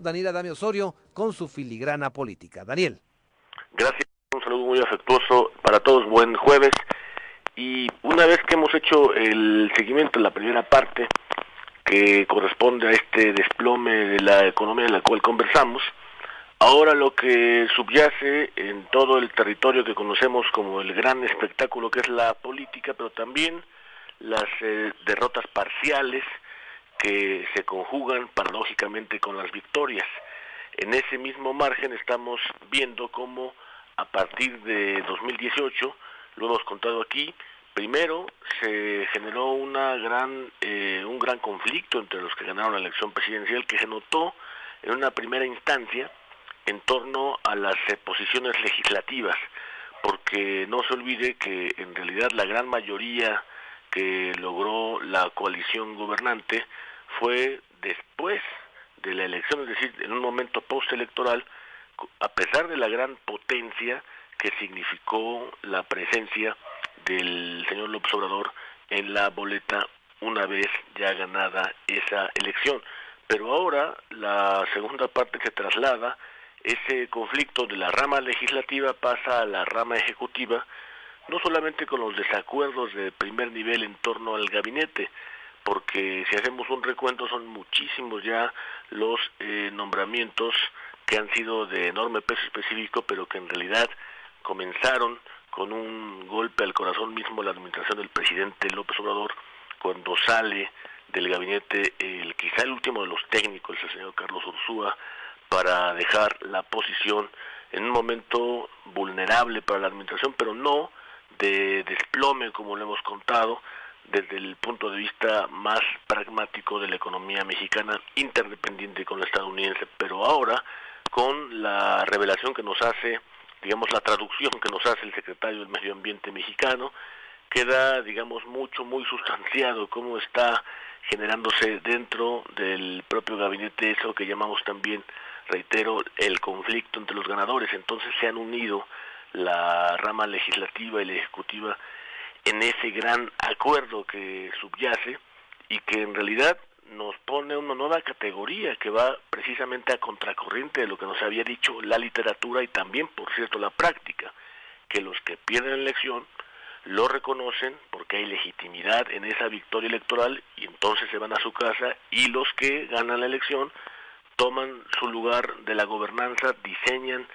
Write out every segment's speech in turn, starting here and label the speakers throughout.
Speaker 1: Daniel Adame Osorio con su filigrana política. Daniel.
Speaker 2: Gracias, un saludo muy afectuoso para todos, buen jueves. Y una vez que hemos hecho el seguimiento de la primera parte, que corresponde a este desplome de la economía de la cual conversamos, ahora lo que subyace en todo el territorio que conocemos como el gran espectáculo que es la política, pero también las derrotas parciales que se conjugan paradójicamente con las victorias. En ese mismo margen estamos viendo cómo a partir de 2018, lo hemos contado aquí, primero se generó un gran conflicto entre los que ganaron la elección presidencial, que se notó en una primera instancia en torno a las posiciones legislativas, porque no se olvide que en realidad la gran mayoría que logró la coalición gobernante fue después de la elección, es decir, en un momento postelectoral, a pesar de la gran potencia que significó la presencia del señor López Obrador en la boleta una vez ya ganada esa elección. Pero ahora la segunda parte se traslada, ese conflicto de la rama legislativa pasa a la rama ejecutiva, no solamente con los desacuerdos de primer nivel en torno al gabinete, porque si hacemos un recuento son muchísimos ya los nombramientos que han sido de enorme peso específico, pero que en realidad comenzaron con un golpe al corazón mismo de la administración del presidente López Obrador, cuando sale del gabinete quizá el último de los técnicos, el señor Carlos Ursúa, para dejar la posición en un momento vulnerable para la administración, pero no de desplome como lo hemos contado, desde el punto de vista más pragmático de la economía mexicana, interdependiente con la estadounidense, pero ahora con la revelación que nos hace, digamos la traducción que nos hace el secretario del Medio Ambiente mexicano, queda, digamos, muy sustanciado cómo está generándose dentro del propio gabinete eso que llamamos también, reitero, el conflicto entre los ganadores. Entonces se han unido la rama legislativa y la ejecutiva en ese gran acuerdo que subyace y que en realidad nos pone una nueva categoría que va precisamente a contracorriente de lo que nos había dicho la literatura y también, por cierto, la práctica, que los que pierden la elección lo reconocen porque hay legitimidad en esa victoria electoral y entonces se van a su casa, y los que ganan la elección toman su lugar de la gobernanza, diseñan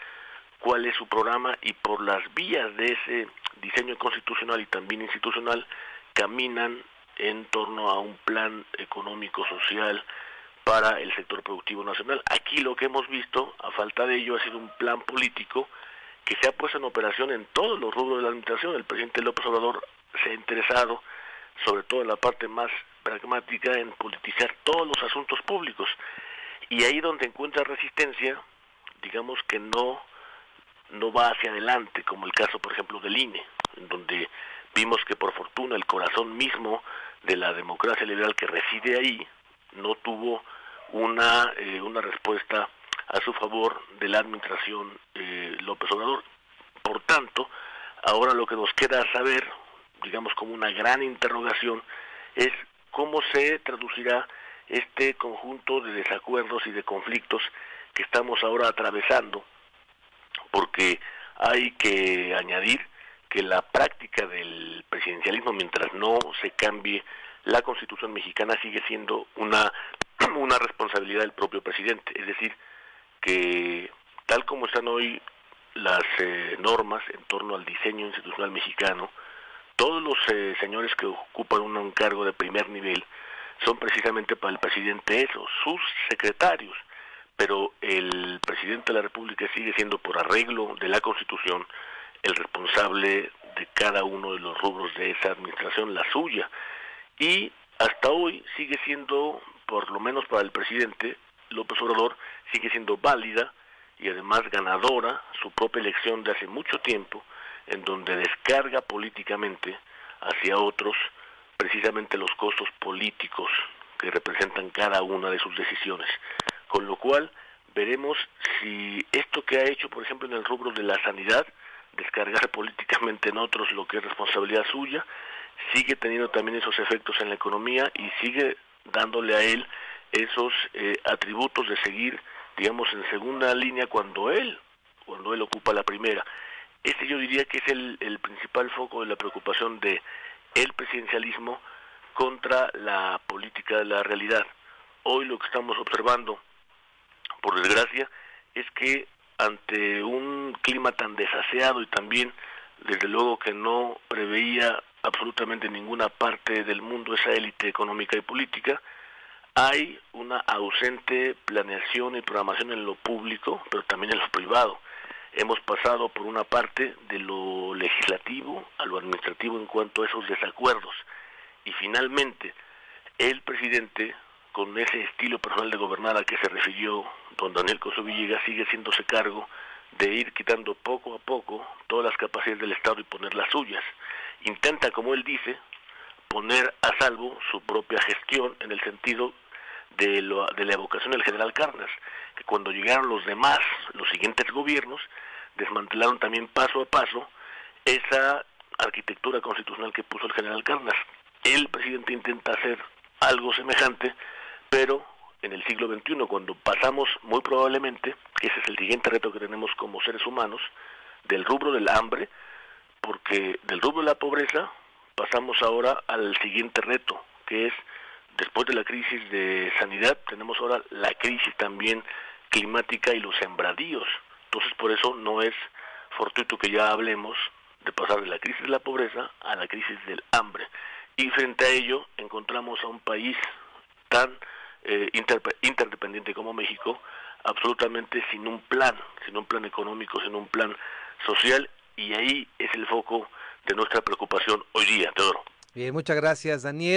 Speaker 2: cuál es su programa y por las vías de ese diseño constitucional y también institucional caminan en torno a un plan económico social para el sector productivo nacional. Aquí lo que hemos visto, a falta de ello, ha sido un plan político que se ha puesto en operación en todos los rubros de la administración. El presidente López Obrador se ha interesado, sobre todo en la parte más pragmática, en politizar todos los asuntos públicos. Y ahí donde encuentra resistencia, digamos que no va hacia adelante, como el caso, por ejemplo, del INE, en donde vimos que por fortuna el corazón mismo de la democracia liberal que reside ahí no tuvo una respuesta a su favor de la administración López Obrador. Por tanto, ahora lo que nos queda saber, digamos como una gran interrogación, es cómo se traducirá este conjunto de desacuerdos y de conflictos que estamos ahora atravesando, porque hay que añadir que la práctica del presidencialismo, mientras no se cambie la Constitución mexicana, sigue siendo una responsabilidad del propio presidente. Es decir, que tal como están hoy las normas en torno al diseño institucional mexicano, todos los señores que ocupan un cargo de primer nivel son precisamente para el presidente eso, sus secretarios, pero el presidente de la República sigue siendo, por arreglo de la Constitución, el responsable de cada uno de los rubros de esa administración, la suya, y hasta hoy sigue siendo, por lo menos para el presidente López Obrador, sigue siendo válida y además ganadora su propia elección de hace mucho tiempo, en donde descarga políticamente hacia otros precisamente los costos políticos que representan cada una de sus decisiones. Con lo cual veremos si esto que ha hecho, por ejemplo, en el rubro de la sanidad, descargar políticamente en otros lo que es responsabilidad suya, sigue teniendo también esos efectos en la economía y sigue dándole a él esos atributos de seguir digamos, en segunda línea cuando él ocupa la primera. Este yo diría que es el principal foco de la preocupación de el presidencialismo contra la política de la realidad. Hoy lo que estamos observando, por desgracia, es que ante un clima tan desaseado y también, desde luego, que no preveía absolutamente ninguna parte del mundo esa élite económica y política, hay una ausente planeación y programación en lo público, pero también en lo privado. Hemos pasado por una parte de lo legislativo a lo administrativo en cuanto a esos desacuerdos. Y finalmente, el presidente, con ese estilo personal de gobernar al que se refirió don Daniel Coso Villegas, sigue haciéndose cargo de ir quitando poco a poco todas las capacidades del Estado y poner las suyas. Intenta, como él dice, poner a salvo su propia gestión en el sentido de la evocación del general Cárdenas, que cuando llegaron los demás, los siguientes gobiernos, desmantelaron también paso a paso esa arquitectura constitucional que puso el general Cárdenas. El presidente intenta hacer algo semejante, pero en el siglo XXI, cuando pasamos muy probablemente, que ese es el siguiente reto que tenemos como seres humanos, del rubro del hambre, porque del rubro de la pobreza pasamos ahora al siguiente reto, que es, después de la crisis de sanidad, tenemos ahora la crisis también climática y los sembradíos. Entonces, por eso no es fortuito que ya hablemos de pasar de la crisis de la pobreza a la crisis del hambre. Y frente a ello encontramos a un país tan interdependiente como México, absolutamente sin un plan económico, sin un plan social, y ahí es el foco de nuestra preocupación hoy día, Teodoro.
Speaker 1: Bien, muchas gracias, Daniel.